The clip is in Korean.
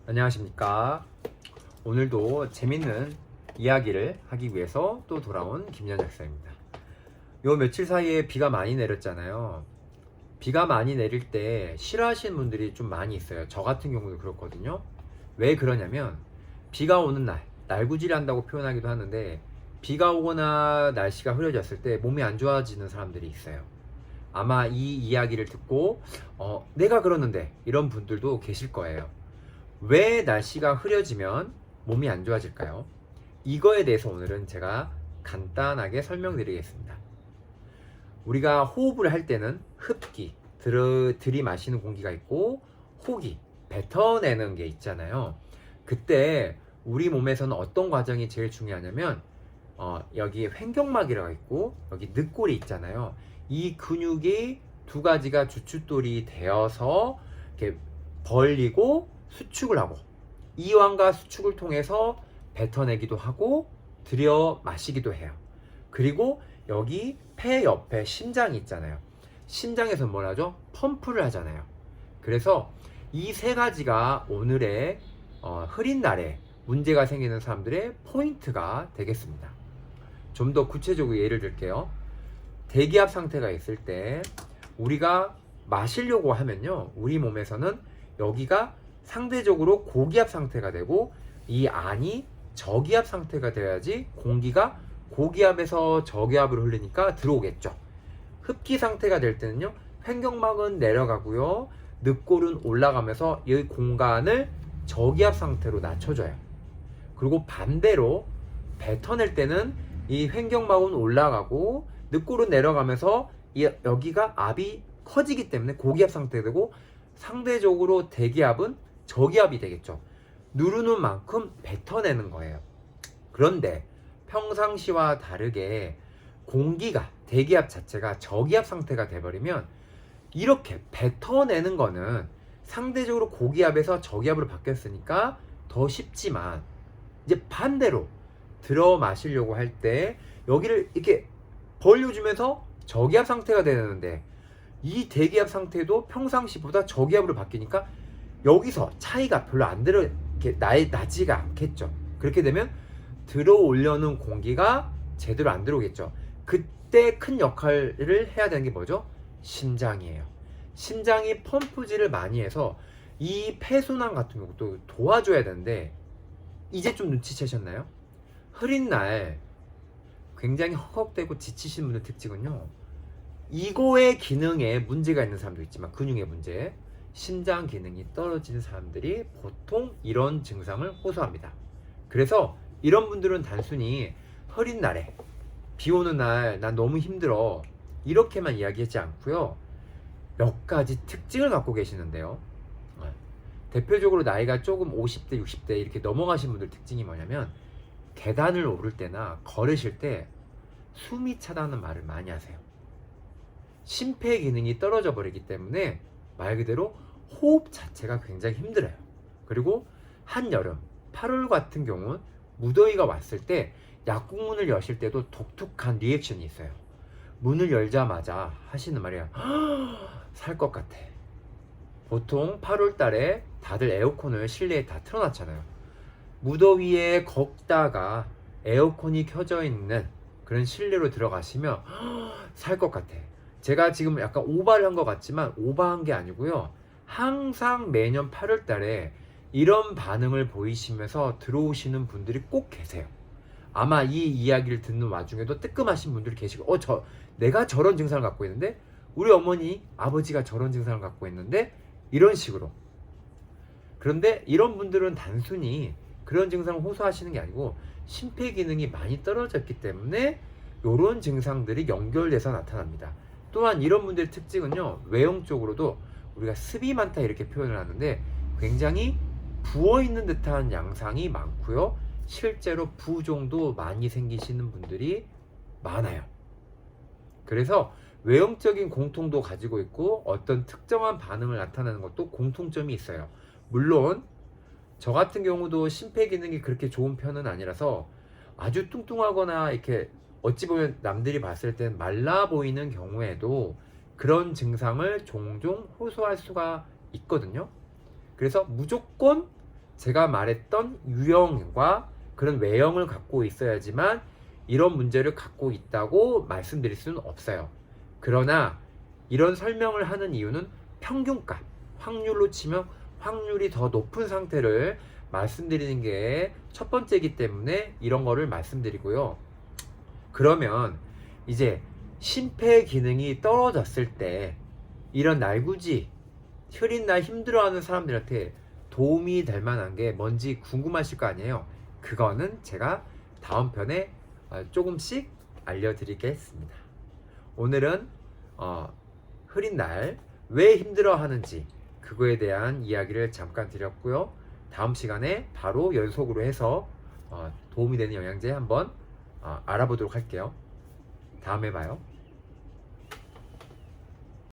안녕하십니까. 오늘도 재밌는 이야기를 하기 위해서 또 돌아온 김연 작사입니다. 요 며칠 사이에 비가 많이 내렸잖아요. 비가 많이 내릴 때 싫어하시는 분들이 좀 많이 있어요. 저 같은 경우도 그렇거든요. 왜 그러냐면 비가 오는 날, 날구지를 한다고 표현하기도 하는데 비가 오거나 날씨가 흐려졌을 때 몸이 안 좋아지는 사람들이 있어요. 아마 이 이야기를 듣고 내가 그러는데 이런 분들도 계실 거예요. 왜 날씨가 흐려지면 몸이 안 좋아질까요? 이거에 대해서 오늘은 제가 간단하게 설명드리겠습니다. 우리가 호흡을 할 때는 흡기, 들이마시는 공기가 있고 호기, 뱉어내는 게 있잖아요. 그때 우리 몸에서는 어떤 과정이 제일 중요하냐면 여기 횡격막이라고 있고 여기 늑골이 있잖아요. 이 근육이 두 가지가 주춧돌이 되어서 이렇게 벌리고 수축을 하고 이완과 수축을 통해서 뱉어내기도 하고 들여 마시기도 해요. 그리고 여기 폐 옆에 심장이 있잖아요. 심장에서 뭘 하죠? 펌프를 하잖아요. 그래서 이 세 가지가 오늘의 흐린 날에 문제가 생기는 사람들의 포인트가 되겠습니다. 좀 더 구체적으로 예를 들게요. 대기압 상태가 있을 때 우리가 마시려고 하면요, 우리 몸에서는 여기가 상대적으로 고기압 상태가 되고 이 안이 저기압 상태가 돼야지 공기가 고기압에서 저기압으로 흐르니까 들어오겠죠. 흡기 상태가 될 때는요, 횡격막은 내려가고요, 늑골은 올라가면서 이 공간을 저기압 상태로 낮춰줘요. 그리고 반대로 뱉어낼 때는 이 횡격막은 올라가고 늑골은 내려가면서 여기가 압이 커지기 때문에 고기압 상태가 되고 상대적으로 대기압은 저기압이 되겠죠. 누르는 만큼 뱉어내는 거예요. 그런데 평상시와 다르게 공기가 대기압 자체가 저기압 상태가 돼버리면 이렇게 뱉어내는 거는 상대적으로 고기압에서 저기압으로 바뀌었으니까 더 쉽지만 이제 반대로 들어 마시려고 할 때 여기를 이렇게 벌려주면서 저기압 상태가 되는데 이 대기압 상태도 평상시보다 저기압으로 바뀌니까 여기서 차이가 별로 안 들어 이렇게 나지가 않겠죠. 그렇게 되면 들어 올려는 공기가 제대로 안 들어오겠죠. 그때 큰 역할을 해야 되는 게 뭐죠? 심장이에요. 심장이 펌프질을 많이 해서 이 폐순환 같은 경우도 도와줘야 되는데 이제 좀 눈치채셨나요? 흐린 날 굉장히 헉헉대고 지치신 분들 특징은요, 이거의 기능에 문제가 있는 사람도 있지만 근육의 문제, 심장 기능이 떨어지는 사람들이 보통 이런 증상을 호소합니다. 그래서 이런 분들은 단순히 흐린 날에 비 오는 날 난 너무 힘들어 이렇게만 이야기하지 않고요, 몇 가지 특징을 갖고 계시는데요. 대표적으로 나이가 조금 50대 60대 이렇게 넘어가신 분들 특징이 뭐냐면 계단을 오를 때나 걸으실 때 숨이 차다는 말을 많이 하세요. 심폐 기능이 떨어져 버리기 때문에 말 그대로 호흡 자체가 굉장히 힘들어요. 그리고 한여름 8월 같은 경우는 무더위가 왔을 때 약국문을 여실 때도 독특한 리액션이 있어요. 문을 열자마자 하시는 말이에요. 살 것 같아. 보통 8월 달에 다들 에어컨을 실내에 다 틀어놨잖아요. 무더위에 걷다가 에어컨이 켜져 있는 그런 실내로 들어가시면 살 것 같아. 제가 지금 약간 오바를 한 것 같지만 오바한 게 아니고요, 항상 매년 8월 달에 이런 반응을 보이시면서 들어오시는 분들이 꼭 계세요. 아마 이 이야기를 듣는 와중에도 뜨끔하신 분들이 계시고 내가 저런 증상을 갖고 있는데 우리 어머니 아버지가 저런 증상을 갖고 있는데 이런 식으로. 그런데 이런 분들은 단순히 그런 증상을 호소하시는 게 아니고 심폐 기능이 많이 떨어졌기 때문에 이런 증상들이 연결돼서 나타납니다. 또한 이런 분들의 특징은요, 외형적으로도 우리가 습이 많다 이렇게 표현을 하는데 굉장히 부어있는 듯한 양상이 많고요, 실제로 부종도 많이 생기시는 분들이 많아요. 그래서 외형적인 공통도 가지고 있고 어떤 특정한 반응을 나타내는 것도 공통점이 있어요. 물론 저 같은 경우도 심폐 기능이 그렇게 좋은 편은 아니라서 아주 뚱뚱하거나 이렇게 어찌 보면 남들이 봤을 땐 말라 보이는 경우에도 그런 증상을 종종 호소할 수가 있거든요. 그래서 무조건 제가 말했던 유형과 그런 외형을 갖고 있어야지만 이런 문제를 갖고 있다고 말씀드릴 수는 없어요. 그러나 이런 설명을 하는 이유는 평균값, 확률로 치면 확률이 더 높은 상태를 말씀드리는 게 첫 번째이기 때문에 이런 거를 말씀드리고요. 그러면 이제 심폐 기능이 떨어졌을 때 이런 날구지, 흐린 날 힘들어하는 사람들한테 도움이 될 만한 게 뭔지 궁금하실 거 아니에요. 그거는 제가 다음 편에 조금씩 알려드리겠습니다. 오늘은 흐린 날 왜 힘들어하는지 그거에 대한 이야기를 잠깐 드렸고요. 다음 시간에 바로 연속으로 해서 도움이 되는 영양제 한번 알아보도록 할게요. 다음에 봐요.